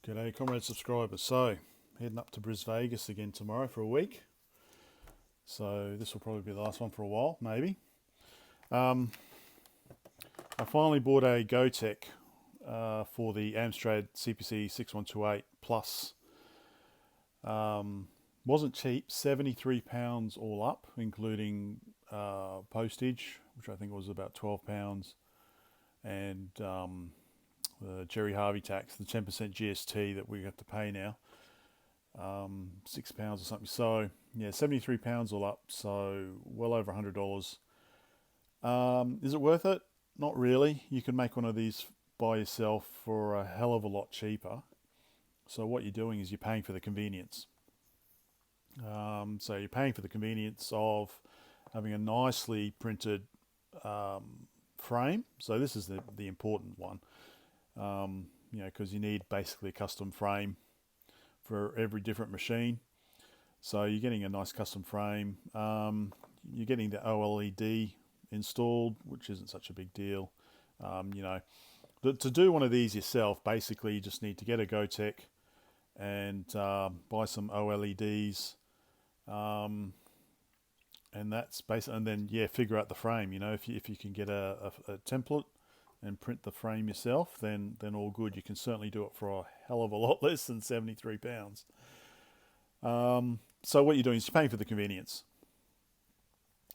G'day comrade subscribers. So heading up to Vegas again tomorrow for a week. So this will probably be the last one for a while, maybe. I finally bought a Gotek for the Amstrad CPC 6128plus. Wasn't cheap, £73 all up, including postage, which I think was about £12, and the Jerry Harvey tax, the 10% GST that we have to pay now, £6 or something. So yeah, £73 all up, so well over $100. Is it worth it? Not really. You can make one of these by yourself for a hell of a lot cheaper. So what you're doing is you're paying for the convenience. So you're paying for the convenience of having a nicely printed frame. So this is the important one. Because you need basically a custom frame for every different machine. So you're getting a nice custom frame. You're getting the OLED installed, which isn't such a big deal. To do one of these yourself, basically you just need to get a Gotek and buy some OLEDs, and that's basically, and then figure out the frame. If you can get a template and print the frame yourself, then all good. You can certainly do it for a hell of a lot less than £73. So what you're doing is you're paying for the convenience.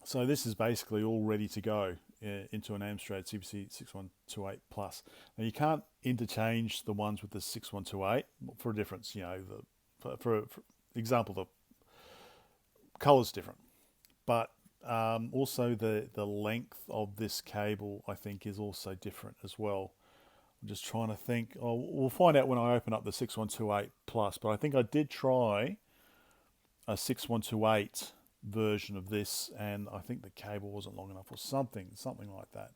So this is basically all ready to go into an Amstrad CPC 6128plus. Now you can't interchange the ones with the 6128 for a difference. For example, the color's different, but also the length of this cable, I think, is also different as well. I'm just trying to think. We'll find out when I open up the 6128 plus, but I think I did try a 6128 version of this, and I think the cable wasn't long enough or something like that.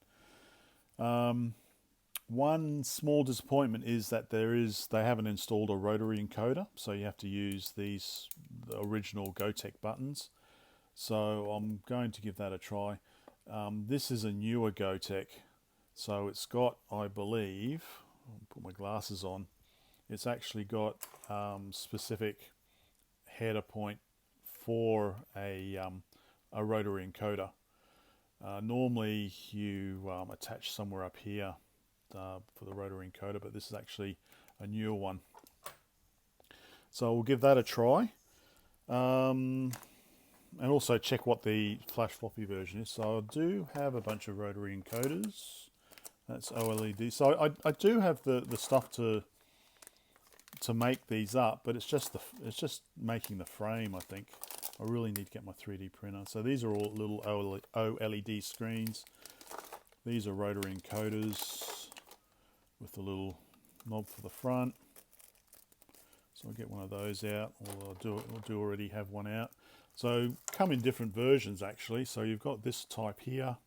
One small disappointment is that they haven't installed a rotary encoder, so you have to use the original Gotek buttons. So I'm going to give that a try. This is a newer Gotek, so it's got, I believe, I'll put my glasses on, it's actually got specific header point for a rotary encoder. Normally you attach somewhere up here for the rotary encoder, but this is actually a newer one. So we'll give that a try. And also check what the FlashFloppy version is. So I do have a bunch of rotary encoders. That's OLED. So I do have the stuff to make these up, but it's just making the frame. I think I really need to get my 3D printer. So these are all little OLED screens. These are rotary encoders with the little knob for the front. So I'll get one of those out, or I do already have one out. So come in different versions actually. So you've got this type here,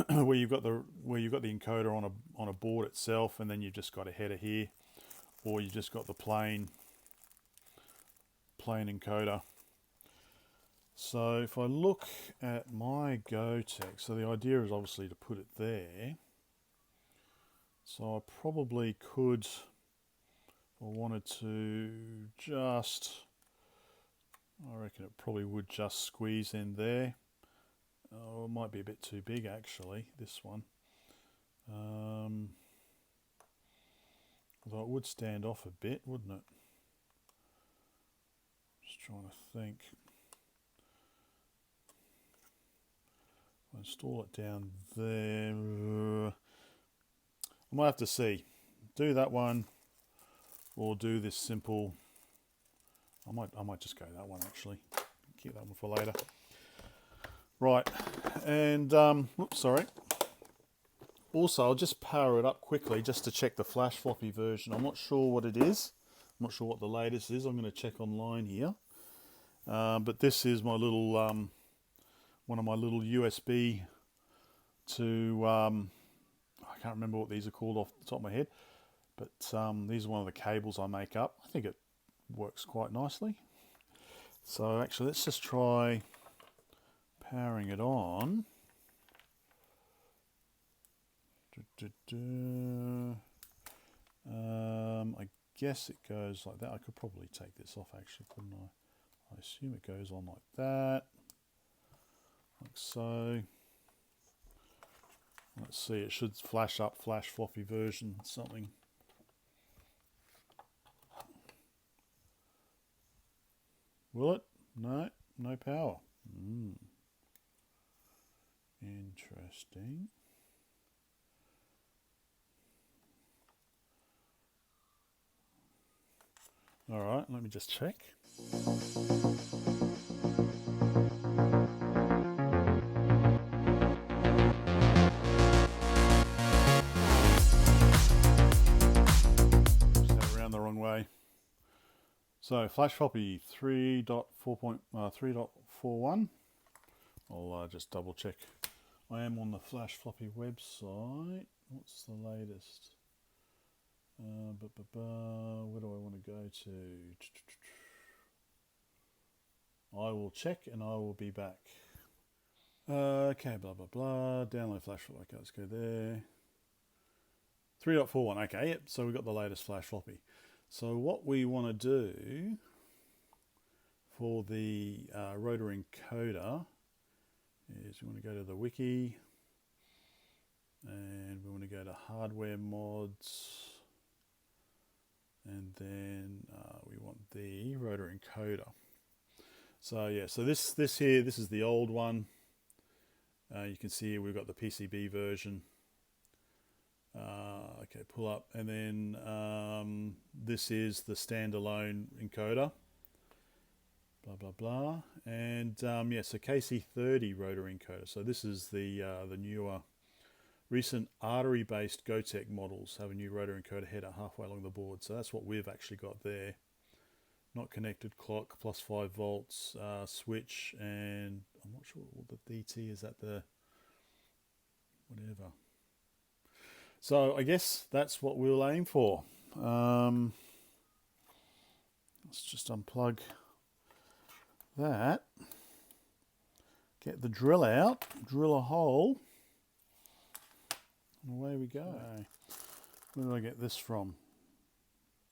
where you've got the encoder on a board itself, and then you've just got a header here, or you've just got the plain encoder. So if I look at my Gotek, so the idea is obviously to put it there. So I probably could, if I wanted to, I reckon it probably would just squeeze in there. Oh, it might be a bit too big actually, this one. Although it would stand off a bit, wouldn't it? Just trying to think. I'll install it down there. I might have to see. Do that one, or do this simple. I might just go that one actually. Keep that one for later. Right, and oops, sorry. Also, I'll just power it up quickly just to check the FlashFloppy version. I'm not sure what it is. I'm not sure what the latest is. I'm going to check online here. But this is my little one of my little USB to I can't remember what these are called off the top of my head, but these are one of the cables I make up. I think it works quite nicely. So actually, let's just try powering it on. I guess it goes like that. I could probably take this off actually, couldn't I? I assume it goes on like that, like so. Let's see, it should flash up FlashFloppy version something. Will it? No, no power. Interesting. All right, let me just check. The wrong way. So FlashFloppy 3.41. I'll just double check. I am on the FlashFloppy website. What's the latest? Where do I want to go to? I will check and I will be back. Okay, blah blah blah. Download FlashFloppy. Okay, let's go there. 3.41, okay, yep, so we've got the latest FlashFloppy. So what we want to do for the rotary encoder is we want to go to the wiki and we want to go to hardware mods, and then we want the rotary encoder. So yeah, so this is the old one. You can see we've got the PCB version. Okay, pull up, and then this is the standalone encoder. Blah blah blah, and yeah, so KC30 rotary encoder. So this is the newer, recent artery-based Gotek models have a new rotary encoder header halfway along the board. So that's what we've actually got there. Not connected clock, plus 5 volts, switch, and I'm not sure what the DT is at the whatever. So I guess that's what we'll aim for. Let's just unplug that, get the drill out, drill a hole, and away we go. Where did I get this from?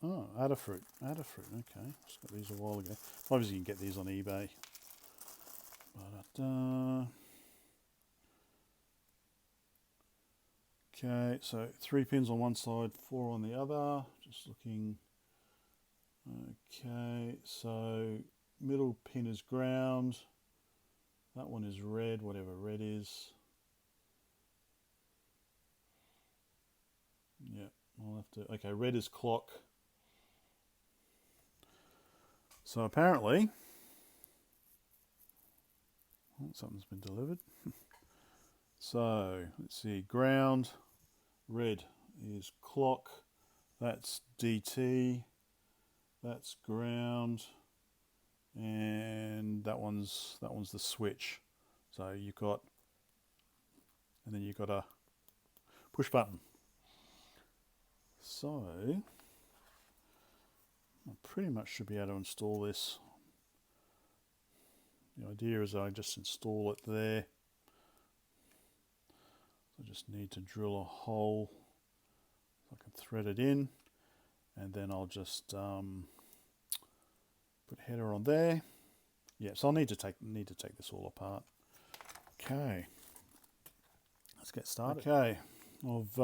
Oh, Adafruit, okay. Just got these a while ago. Obviously you can get these on eBay. Okay, so 3 pins on one side, 4 on the other. Just looking. Okay, so middle pin is ground. That one is red, whatever red is. Yeah, I'll have to. Okay, red is clock. So apparently, something's been delivered. So let's see, ground. Red is clock, that's DT, that's ground, and that one's the switch. So you've got, and then you've got a push button. So I pretty much should be able to install this. The idea is I just install it there. I just need to drill a hole so I can thread it in, and then I'll just put header on there. Yeah, so I'll need to take this all apart. Okay, let's get started. Okay, I've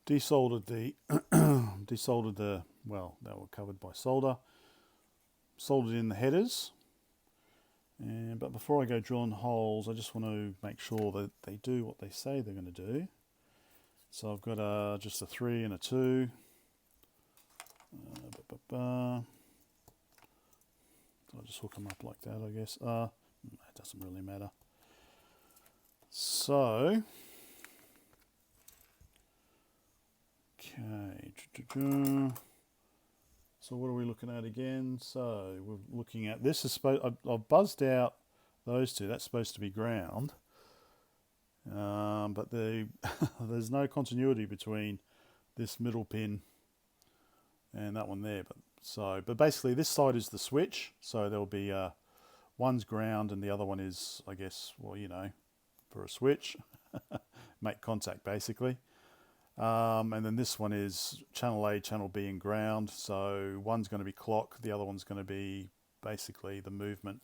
desoldered the desoldered the, well, they were covered by solder. Soldered in the headers. But before I go drilling holes, I just want to make sure that they do what they say they're going to do. So I've got just a 3 and a 2. So I'll just hook them up like that, I guess. It doesn't really matter. So, okay. So what are we looking at again? So we're looking at this. I've buzzed out those two. That's supposed to be ground, but there's no continuity between this middle pin and that one there. But basically this side is the switch. So there'll be one's ground and the other one is, I guess, well, you know, for a switch, make contact basically. And then this one is channel A, channel B and ground. So one's going to be clock, the other one's going to be basically the movement.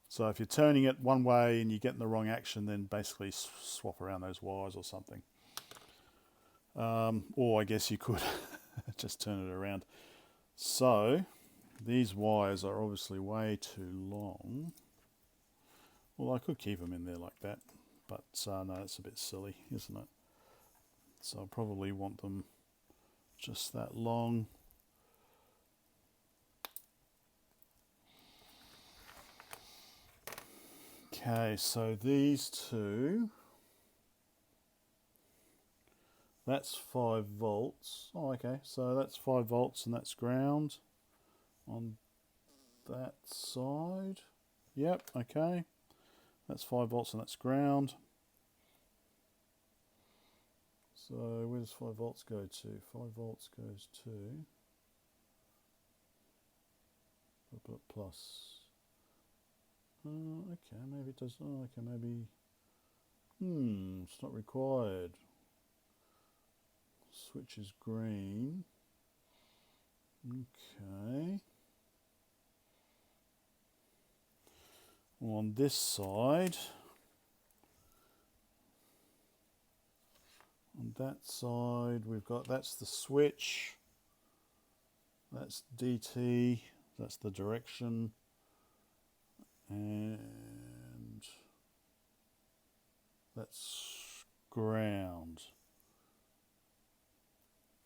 So if you're turning it one way and you're getting the wrong action, then basically swap around those wires or something. Or I guess you could just turn it around. So these wires are obviously way too long. Well, I could keep them in there like that, but no, it's a bit silly, isn't it? So I'll probably want them just that long. Okay, so these two, that's 5 volts. Oh, okay, so that's 5 volts and that's ground on that side. Yep, okay. That's 5 volts and that's ground. So where does 5 volts go to? 5 volts goes to plus. Okay, maybe it does. Oh, okay, maybe. It's not required. Switch is green. Okay. Well, on this side, on that side, we've got, that's the switch. That's DT. That's the direction. And that's ground.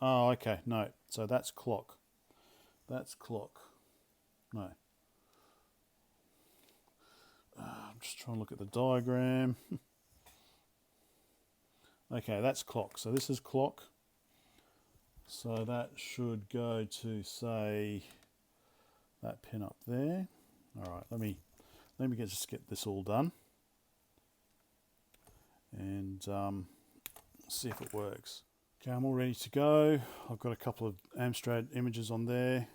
Oh, okay, no. So that's clock. That's clock. No. I'm just trying to look at the diagram. Okay, that's clock. So this is clock. So that should go to, say, that pin up there. All right, let me just get this all done and see if it works. Okay, I'm all ready to go. I've got a couple of Amstrad images on there.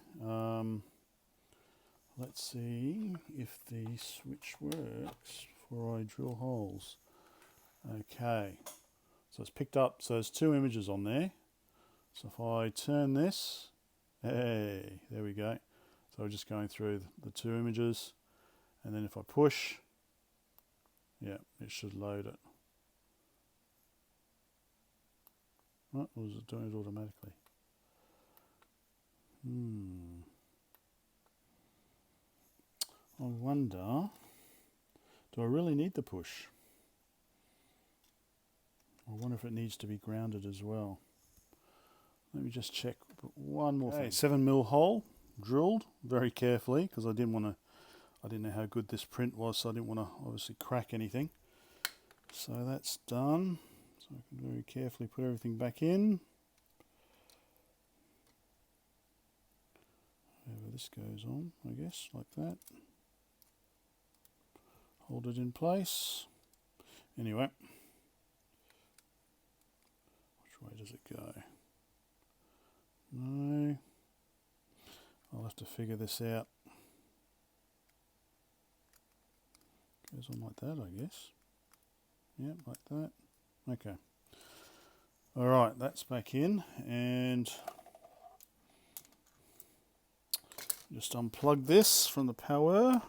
Let's see if the switch works before I drill holes. Okay, so it's picked up. So there's 2 images on there. So if I turn this, hey, there we go. So we're just going through the 2 images. And then if I push, yeah, it should load it. Oh, or is it doing it automatically? I wonder, do I really need the push? I wonder if it needs to be grounded as well. Let me just check one more thing. 7mm hole drilled very carefully because I didn't know how good this print was, so I didn't want to obviously crack anything. So that's done. So I can very carefully put everything back in. However this goes on, I guess, like that. Hold it in place. Anyway, which way does it go? No. I'll have to figure this out. Goes on like that, I guess. Yep, like that. Okay. Alright, that's back in, and just unplug this from the power.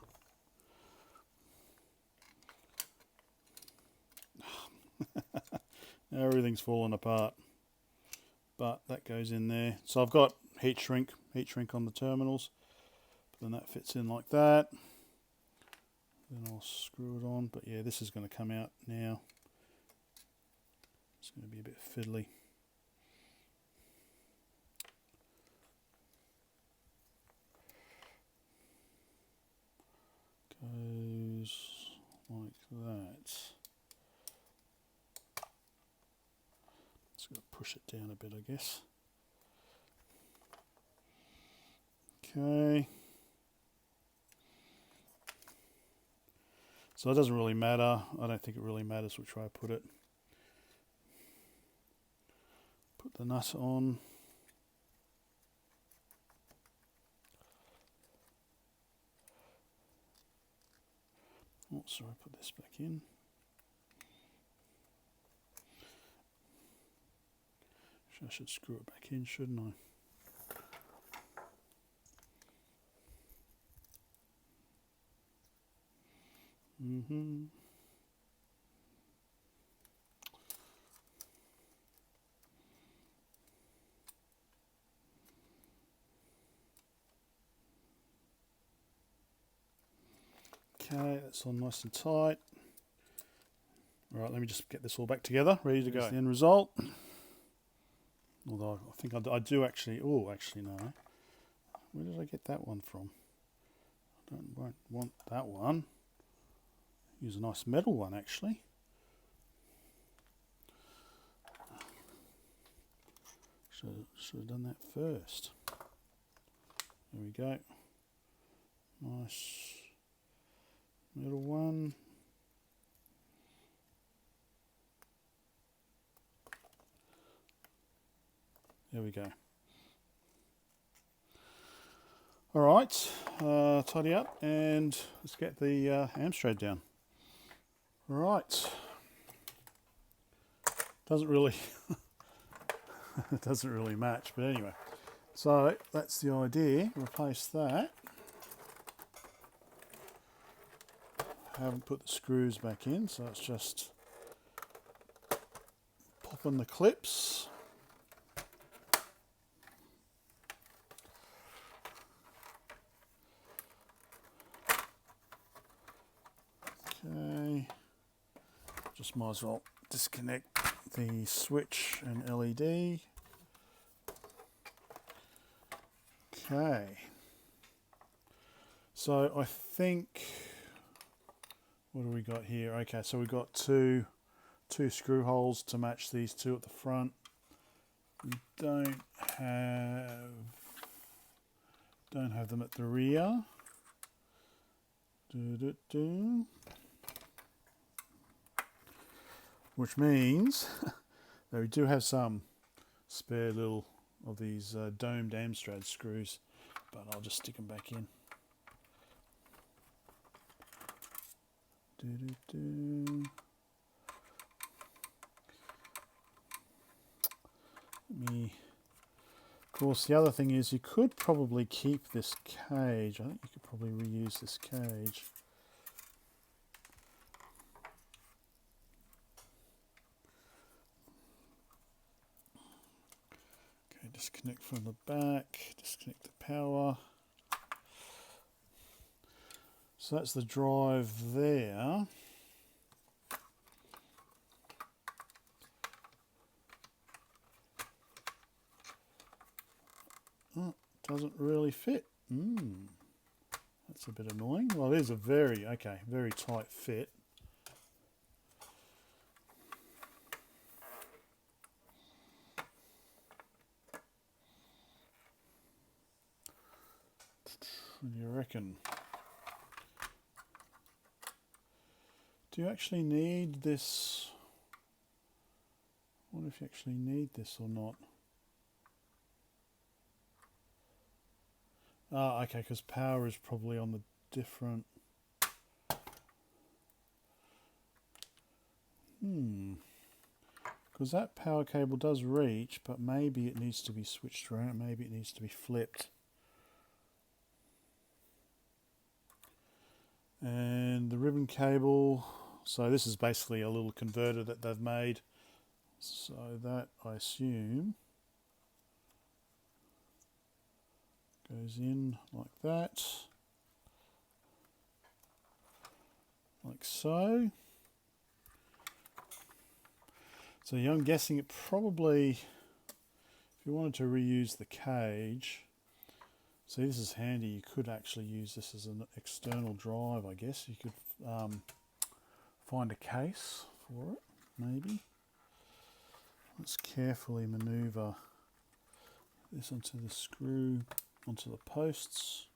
Everything's falling apart, but that goes in there. So I've got heat shrink on the terminals, but then that fits in like that. Then I'll screw it on, but yeah, this is going to come out now. It's going to be a bit fiddly. Goes like that. Just going to push it down a bit, I guess. Okay. So it doesn't really matter. I don't think it really matters which way I put it. Put the nut on. Oh, sorry, put this back in. I should screw it back in, shouldn't I? Okay, that's all nice and tight. Alright, let me just get this all back together, ready to go. There's the end result. Although I think I do actually, oh, actually no. Where did I get that one from? I won't want that one. Use a nice metal one actually. Should have done that first. There we go. Nice metal one. There we go. All right, tidy up and let's get the Amstrad down. All right. Doesn't really, it doesn't really match, but anyway. So that's the idea. Replace that. Haven't put the screws back in, so it's just popping the clips. Okay, just might as well disconnect the switch and LED. Okay, so I think, what do we got here? Okay, so we've got two screw holes to match these two at the front. We don't have them at the rear. Which means that we do have some spare little of these domed Amstrad screws, but I'll just stick them back in. Of course, the other thing is you could probably keep this cage. I think you could probably reuse this cage. Okay, disconnect from the back, disconnect the power. So that's the drive there. Oh, doesn't really fit. That's a bit annoying. Well, it is a very tight fit. What do you reckon? Do you actually need this? I wonder if you actually need this or not. Ah, okay, because power is probably on the different... Because that power cable does reach, but maybe it needs to be switched around, maybe it needs to be flipped. And the ribbon cable, so this is basically a little converter that they've made. So that, I assume, goes in like that, like so. So yeah, I'm guessing it probably, if you wanted to reuse the cage, see, this is handy, you could actually use this as an external drive, I guess. You could find a case for it, maybe. Let's carefully maneuver this onto the screw, onto the posts.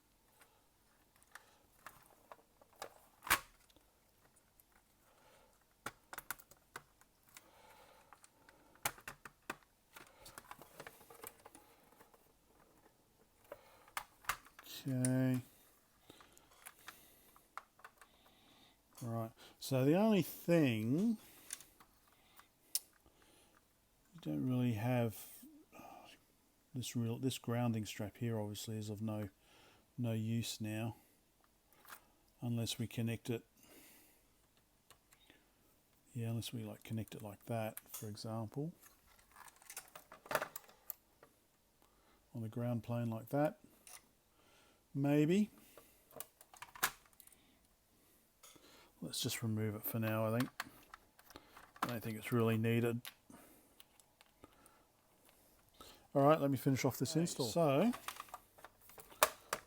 Okay. Right. So the only thing, you don't really have this grounding strap here obviously is of no use now, unless we connect it. Yeah, unless we like connect it like that, for example, on the ground plane like that, maybe. Let's just remove it for now, I think. I don't think it's really needed. Alright, let me finish off this install. So,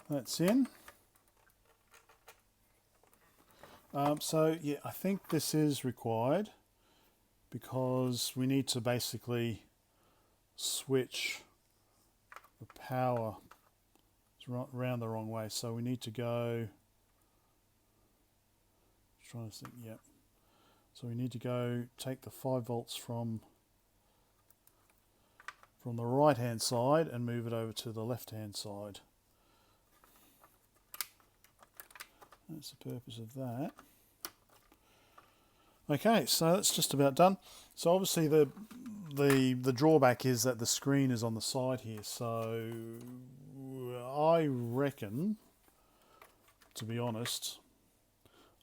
that's in. So, yeah, I think this is required because we need to basically switch the power. It's around the wrong way, so we need to go... Trying to think, yeah. So we need to go take the 5 volts from the right hand side and move it over to the left hand side. That's the purpose of that. Okay, so that's just about done. So obviously the drawback is that the screen is on the side here. So I reckon, to be honest,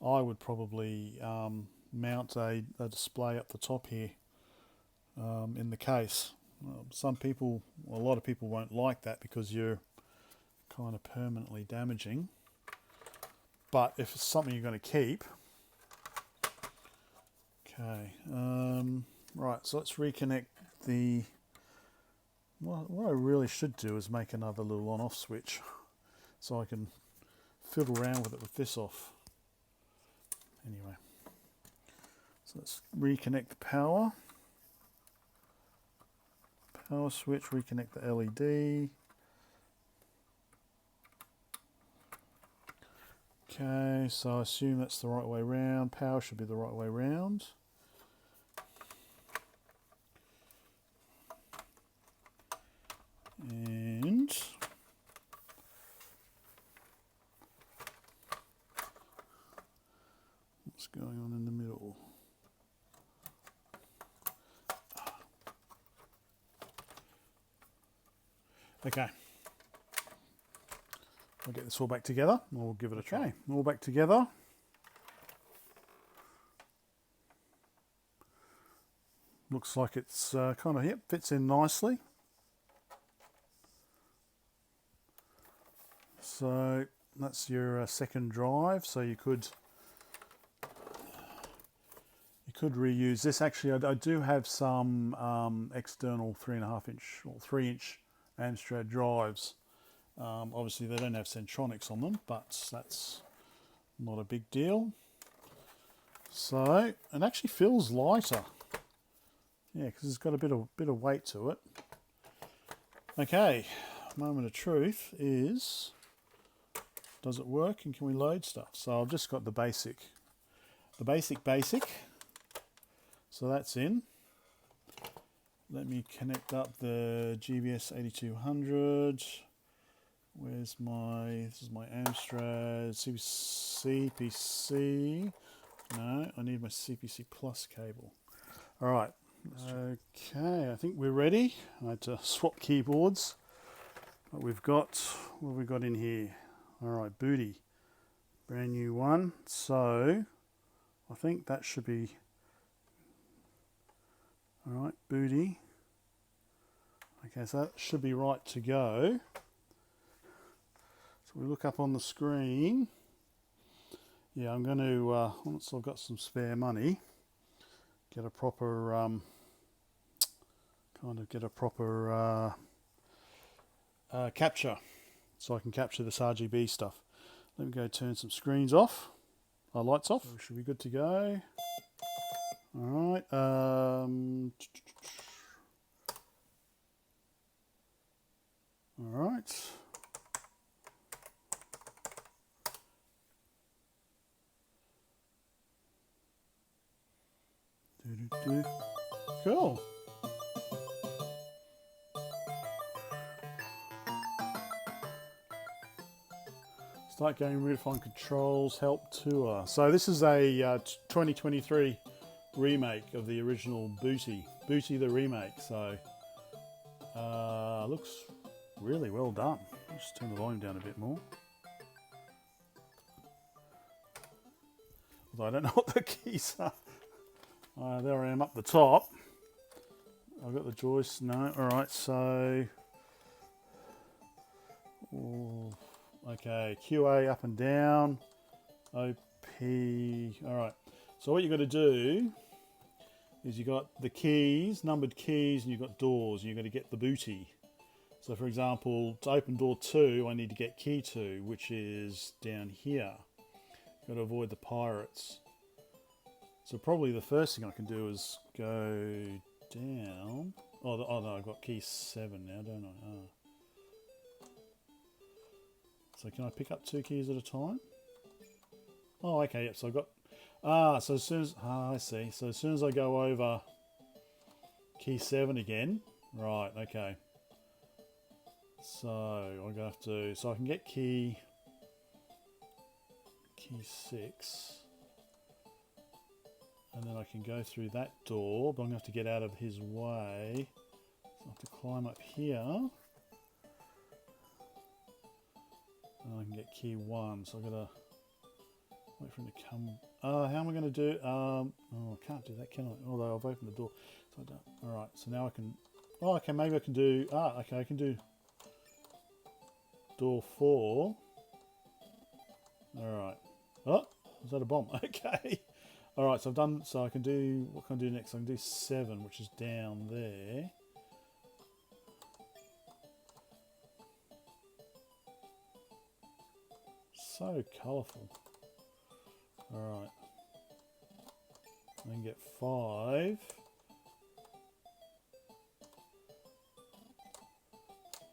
I would probably mount a display up the top here in the case. Some people, a lot of people won't like that because you're kind of permanently damaging. But if it's something you're going to keep, okay. Right, so let's reconnect the. What I really should do is make another little on-off switch, so I can fiddle around with it with this off. Anyway, so let's reconnect the power switch, reconnect the LED. Okay, so I assume that's the right way round. Power should be the right way round. And what's going on in the middle? Okay. I'll get this all back together and we'll give it a try. All back together. Looks like it's kind of, yep, fits in nicely. So that's your second drive. So you could reuse this. Actually, I do have some external 3.5 inch or 3 inch Amstrad drives. Obviously they don't have Centronics on them, but that's not a big deal. So it actually feels lighter. Yeah, because it's got a bit of weight to it. Okay, moment of truth is, does it work and can we load stuff? So I've just got the basic. So that's in. Let me connect up the GBS 8200. Where's this is my Amstrad CPC. No, I need my CPC Plus cable. All right. Okay, I think we're ready. I had to swap keyboards. But we've got, what have we got in here? All right, booty. Brand new one. So I think that should be, all right, booty. Okay, so that should be right to go. So we look up on the screen. Yeah, I'm going to, once I've got some spare money, get a proper, capture, so I can capture this RGB stuff. Let me go turn some screens off, lights off. So we should be good to go. All right. All right. Cool. Start getting redefined controls, help tour. So this is a 2023 remake of the original Booty the remake. So looks really well done. Just turn the volume down a bit more. Although I don't know what the keys are. There I am up the top. I've got the joist. No, all right. So, okay, QA up and down. OP. All right. So what you've got to do is you've got the keys, numbered keys, and you've got doors, and you've got to get the booty. So for example, to open door 2, I need to get key 2, which is down here. Got to avoid the pirates. So probably the first thing I can do is go down. Oh no, I've got key 7 now, don't I? So can I pick up 2 keys at a time? Oh, okay, yep, so I've got... so as soon as... I see. So as soon as I go over key 7 again... Right, okay. So I'm gonna have to... So I can get key 6. And then I can go through that door, but I'm going to have to get out of his way. So I have to climb up here. And I can get key 1. So I've got to wait for him to come. How am I going to do? Oh, I can't do that, can I? Although I've opened the door. So I don't. Alright, so now I can... Oh, okay, maybe I can do... okay, I can do door 4. Alright. Oh, is that a bomb? Okay. Alright, so I've done... So I can do... What can I do next? I can do 7, which is down there. So colourful. Alright. I can get 5.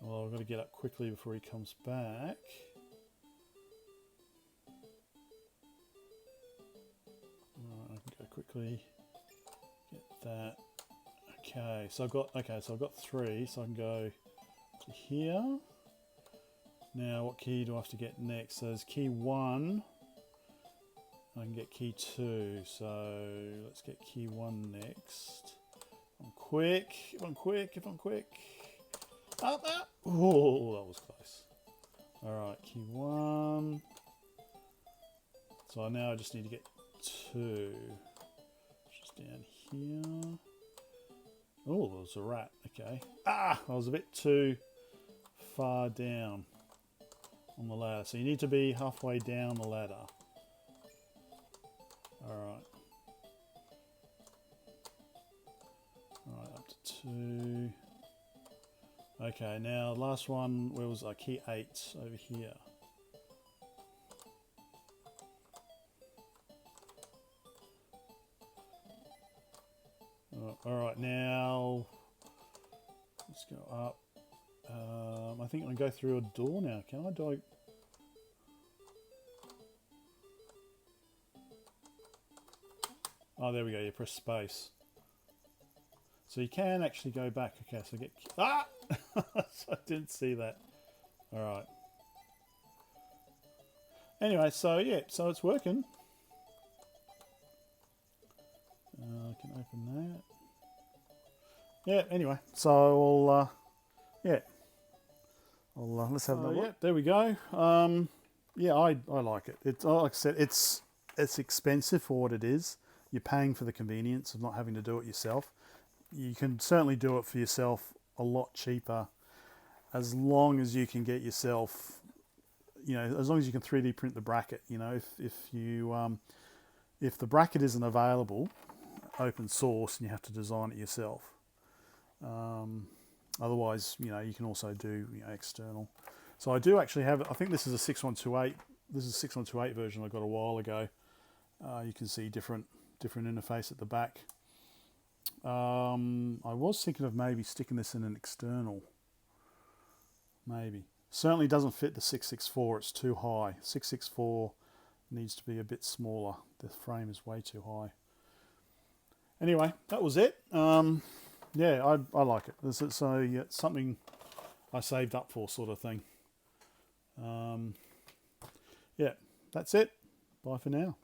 Well, I've got to get up quickly before he comes back. Alright, I can go quickly. Get that. Okay, so I've got 3, so I can go to here. Now, what key do I have to get next? So there's key 1. I can get key 2, so let's get key 1 next. I'm quick, if I'm quick. Oh, that was close. Alright, key 1. So now I just need to get 2. Just down here. Oh, there's a rat, okay. I was a bit too far down on the ladder. So you need to be halfway down the ladder. Alright. Alright, up to 2. Okay, now last one, where was I? Key 8 over here. Alright, now let's go up. I think I can go through a door now. Can I? Oh, there we go. You press space. So you can actually go back. Okay, so get... So I didn't see that. Alright. Anyway, so yeah, so it's working. I can open that. Yeah, anyway, so let's have another look. Yeah, there we go. Yeah, I like it. It's like I said, it's expensive for what it is. You're paying for the convenience of not having to do it yourself. You can certainly do it for yourself a lot cheaper, as long as you can get yourself, as long as you can 3D print the bracket. If the bracket isn't available, open source, and you have to design it yourself. Otherwise, you can also do external. So I do actually have, I think this is a 6128. This is a 6128 version I got a while ago. You can see different interface at the back. I was thinking of maybe sticking this in an external. Maybe. Certainly doesn't fit the 664. It's too high. 664 needs to be a bit smaller. The frame is way too high. Anyway, that was it. Yeah, I like it. So yeah, it's something I saved up for, sort of thing. Yeah, that's it. Bye for now.